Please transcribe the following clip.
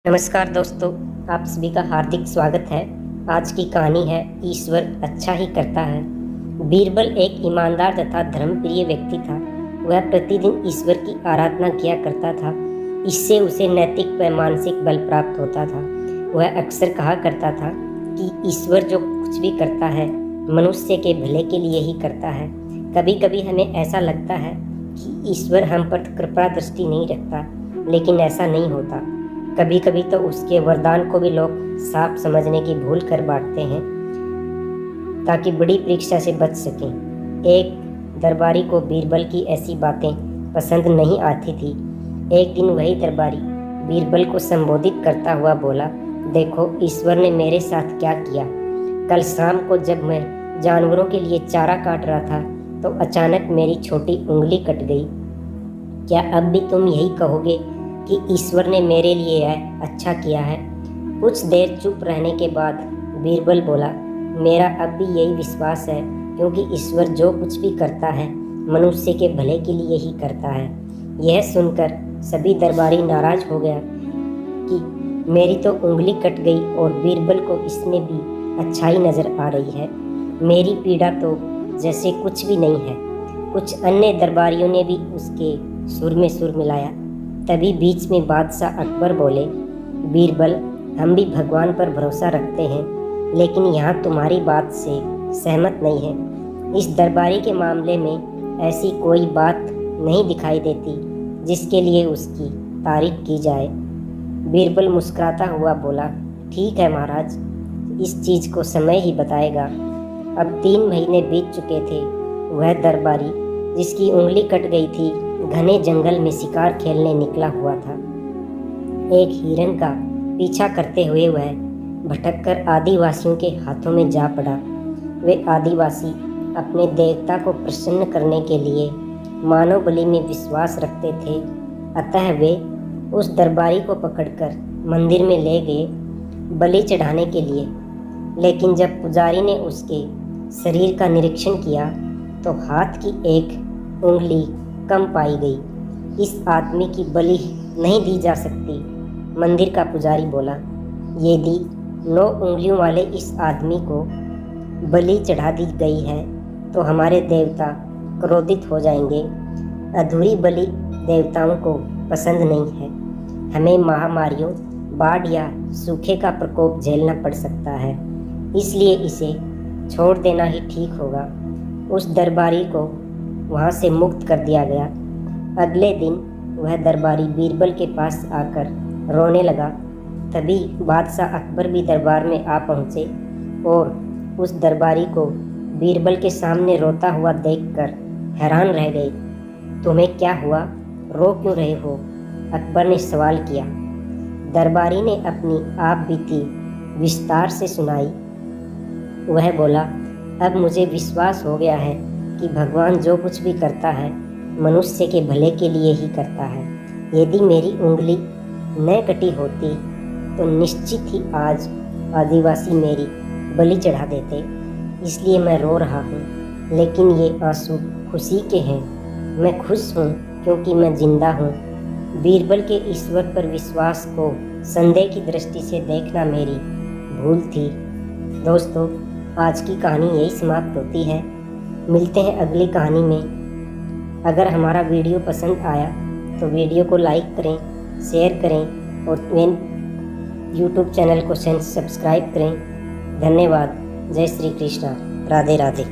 नमस्कार दोस्तों, आप सभी का हार्दिक स्वागत है। आज की कहानी है ईश्वर अच्छा ही करता है। बीरबल एक ईमानदार तथा धर्मप्रिय व्यक्ति था। वह प्रतिदिन ईश्वर की आराधना किया करता था। इससे उसे नैतिक व मानसिक बल प्राप्त होता था। वह अक्सर कहा करता था कि ईश्वर जो कुछ भी करता है मनुष्य के भले के लिए ही करता है। कभी कभी हमें ऐसा लगता है कि ईश्वर हम पर कृपा दृष्टि नहीं रखता, लेकिन ऐसा नहीं होता। कभी कभी तो उसके वरदान को भी लोग साफ समझने की भूल कर बांटते हैं ताकि बड़ी परीक्षा से बच सकें। एक दरबारी को बीरबल की ऐसी बातें पसंद नहीं आती थी। एक दिन वही दरबारी बीरबल को संबोधित करता हुआ बोला, देखो ईश्वर ने मेरे साथ क्या किया। कल शाम को जब मैं जानवरों के लिए चारा काट रहा था तो अचानक मेरी छोटी उंगली कट गई। क्या अब भी तुम यही कहोगे कि ईश्वर ने मेरे लिए यह अच्छा किया है? कुछ देर चुप रहने के बाद बीरबल बोला, मेरा अब भी यही विश्वास है, क्योंकि ईश्वर जो कुछ भी करता है मनुष्य के भले के लिए ही करता है। यह सुनकर सभी दरबारी नाराज हो गया कि मेरी तो उंगली कट गई और बीरबल को इसमें भी अच्छाई नजर आ रही है। मेरी पीड़ा तो जैसे कुछ भी नहीं है। कुछ अन्य दरबारियों ने भी उसके सुर में सुर मिलाया। तभी बीच में बादशाह अकबर बोले, बीरबल, हम भी भगवान पर भरोसा रखते हैं, लेकिन यहाँ तुम्हारी बात से सहमत नहीं है। इस दरबारी के मामले में ऐसी कोई बात नहीं दिखाई देती जिसके लिए उसकी तारीफ की जाए। बीरबल मुस्कुराता हुआ बोला, ठीक है महाराज, इस चीज़ को समय ही बताएगा। अब 3 महीने बीत चुके थे। वह दरबारी जिसकी उंगली कट गई थी घने जंगल में शिकार खेलने निकला हुआ था। एक हिरन का पीछा करते हुए वह भटककर आदिवासियों के हाथों में जा पड़ा। वे आदिवासी अपने देवता को प्रसन्न करने के लिए मानव बलि में विश्वास रखते थे। अतः वे उस दरबारी को पकड़कर मंदिर में ले गए बलि चढ़ाने के लिए। लेकिन जब पुजारी ने उसके शरीर का निरीक्षण किया तो हाथ की एक उंगली कम पाई गई। इस आदमी की बलि नहीं दी जा सकती। मंदिर का पुजारी बोला, यदि 9 उंगलियों वाले इस आदमी को बलि चढ़ा दी गई है तो हमारे देवता क्रोधित हो जाएंगे। अधूरी बलि देवताओं को पसंद नहीं है। हमें महामारियों, बाढ़ या सूखे का प्रकोप झेलना पड़ सकता है, इसलिए इसे छोड़ देना ही ठीक होगा। उस दरबारी को वहाँ से मुक्त कर दिया गया। अगले दिन वह दरबारी बीरबल के पास आकर रोने लगा। तभी बादशाह अकबर भी दरबार में आ पहुँचे और उस दरबारी को बीरबल के सामने रोता हुआ देखकर हैरान रह गए। तुम्हें क्या हुआ? रो क्यों रहे हो? अकबर ने सवाल किया। दरबारी ने अपनी आप बीती विस्तार से सुनाई। वह बोला, अब मुझे विश्वास हो गया है कि भगवान जो कुछ भी करता है मनुष्य के भले के लिए ही करता है। यदि मेरी उंगली न कटी होती तो निश्चित ही आज आदिवासी मेरी बलि चढ़ा देते। इसलिए मैं रो रहा हूँ, लेकिन ये आंसू खुशी के हैं। मैं खुश हूँ क्योंकि मैं जिंदा हूँ। बीरबल के ईश्वर पर विश्वास को संदेह की दृष्टि से देखना मेरी भूल थी। दोस्तों, आज की कहानी यही समाप्त होती है। मिलते हैं अगली कहानी में। अगर हमारा वीडियो पसंद आया तो वीडियो को लाइक करें, शेयर करें और यूट्यूब चैनल को सब्सक्राइब करें। धन्यवाद। जय श्री कृष्णा। राधे राधे।